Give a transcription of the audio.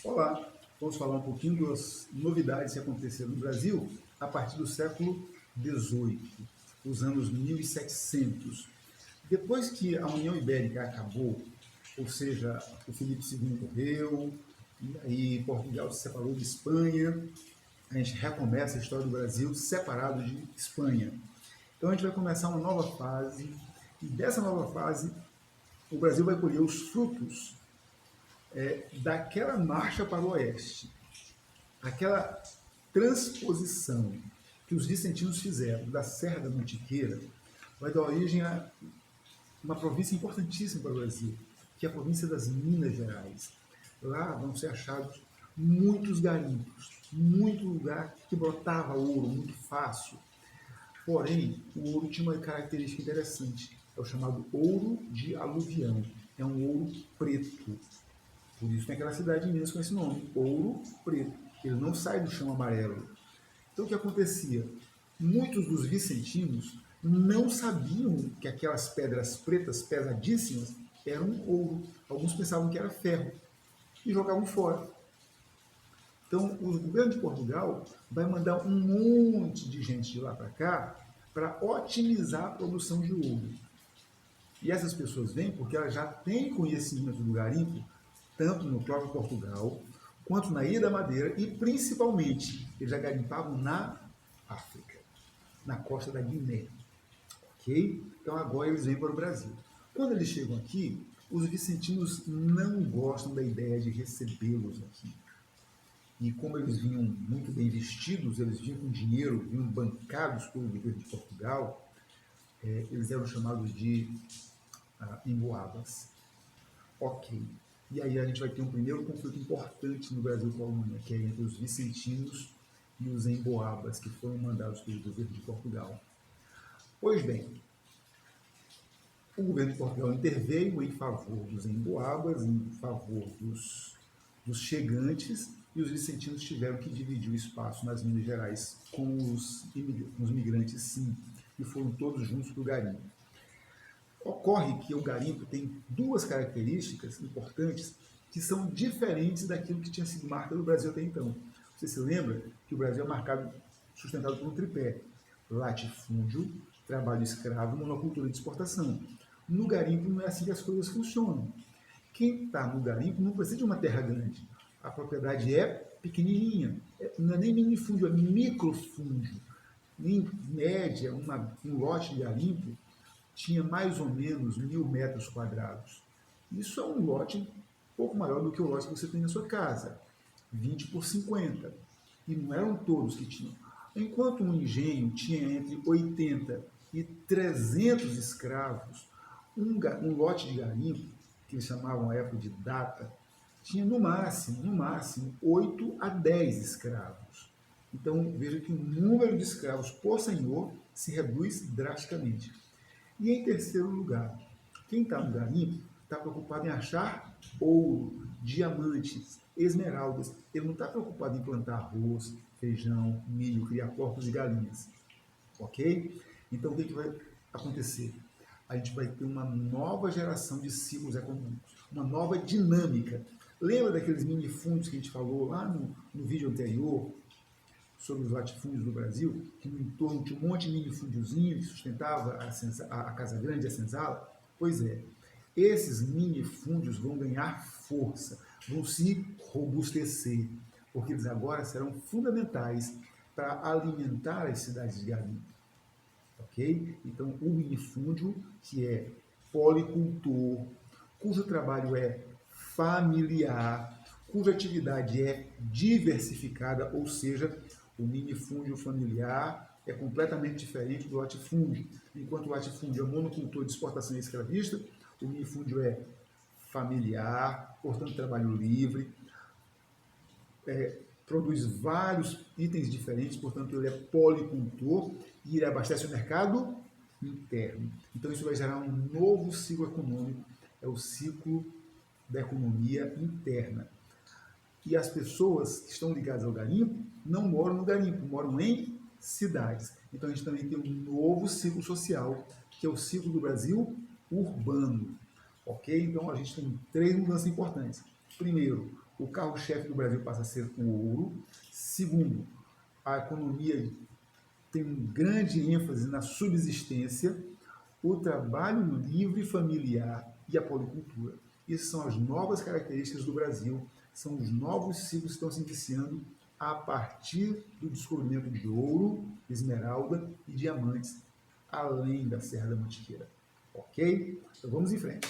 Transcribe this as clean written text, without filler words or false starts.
Olá, vamos falar um pouquinho das novidades que aconteceram no Brasil a partir do século XVIII, os anos 1700. Depois que a União Ibérica acabou, ou seja, o Filipe II morreu, e aí Portugal se separou de Espanha, a gente recomeça a história do Brasil separado de Espanha. Então a gente vai começar uma nova fase, e dessa nova fase o Brasil vai colher os frutos daquela marcha para o oeste, aquela transposição que os vicentinos fizeram da Serra da Mantiqueira, vai dar origem a uma província importantíssima para o Brasil, que é a província das Minas Gerais. Lá vão ser achados muitos garimpos, muito lugar que brotava ouro muito fácil. Porém, o ouro tinha uma característica interessante, é o chamado ouro de aluvião. É um ouro preto. Por isso tem aquela cidade de Minas com esse nome, Ouro Preto. Ele não sai do chão amarelo. Então o que acontecia? Muitos dos vicentinos não sabiam que aquelas pedras pretas pesadíssimas eram ouro. Alguns pensavam que era ferro e jogavam fora. Então o governo de Portugal vai mandar um monte de gente de lá para cá para otimizar a produção de ouro. E essas pessoas vêm porque elas já têm conhecimento do garimpo, tanto no próprio Portugal, quanto na Ilha da Madeira, e principalmente, eles já garimpavam na África, na costa da Guiné. Ok? Então agora eles vêm para o Brasil. Quando eles chegam aqui, os vicentinos não gostam da ideia de recebê-los aqui. E como eles vinham muito bem vestidos, eles vinham com dinheiro, vinham bancados pelo governo de Portugal, eles eram chamados de emboabas. Ok. E aí a gente vai ter um primeiro conflito importante no Brasil colônia, que é entre os vicentinos e os emboabas, que foram mandados pelo governo de Portugal. Pois bem, o governo de Portugal interveio em favor dos emboabas, em favor dos chegantes, e os vicentinos tiveram que dividir o espaço nas Minas Gerais com os migrantes, sim, e foram todos juntos para o garimpo. Ocorre que o garimpo tem duas características importantes que são diferentes daquilo que tinha sido marca do Brasil até então. Você se lembra que o Brasil é marcado, sustentado por um tripé: latifúndio, trabalho escravo, monocultura de exportação. No garimpo não é assim que as coisas funcionam. Quem está no garimpo não precisa de uma terra grande. A propriedade é pequenininha, não é nem minifúndio, é microfúndio. Em média, um lote de garimpo tinha mais ou menos 1.000 metros quadrados. Isso é um lote um pouco maior do que o lote que você tem na sua casa, 20 por 50. E não eram todos que tinham. Enquanto um engenho tinha entre 80 e 300 escravos, um lote de garimpo, que eles chamavam à época de data, tinha no máximo 8 a 10 escravos. Então veja que o número de escravos por senhor se reduz drasticamente. E em terceiro lugar, quem está no garimpo está preocupado em achar ouro, diamantes, esmeraldas. Ele não está preocupado em plantar arroz, feijão, milho, criar porcos e galinhas. Ok? Então o que vai acontecer? A gente vai ter uma nova geração de ciclos econômicos, uma nova dinâmica. Lembra daqueles minifúndios que a gente falou lá no vídeo anterior, sobre os latifúndios do Brasil, que no entorno tinha um monte de minifúndiozinho que sustentava a Casa Grande e a senzala? Pois é, esses minifúndios vão ganhar força, vão se robustecer, porque eles agora serão fundamentais para alimentar as cidades de garimpo. Ok? Então, o minifúndio, que é policultor, cujo trabalho é familiar, cuja atividade é diversificada, ou seja, o minifúndio familiar é completamente diferente do latifúndio. Enquanto o latifúndio é monocultor de exportação e escravista, o minifúndio é familiar, portanto trabalho livre, produz vários itens diferentes, portanto ele é policultor e ele abastece o mercado interno. Então isso vai gerar um novo ciclo econômico, é o ciclo da economia interna. E as pessoas que estão ligadas ao garimpo não moram no garimpo, moram em cidades. Então a gente também tem um novo ciclo social, que é o ciclo do Brasil urbano. Ok? Então a gente tem três mudanças importantes. Primeiro, o carro-chefe do Brasil passa a ser o ouro. Segundo, a economia tem um grande ênfase na subsistência, o trabalho livre familiar e a policultura. Essas são as novas características do Brasil, são os novos ciclos que estão se iniciando a partir do descobrimento de ouro, esmeralda e diamantes, além da Serra da Mantiqueira. Ok? Então vamos em frente.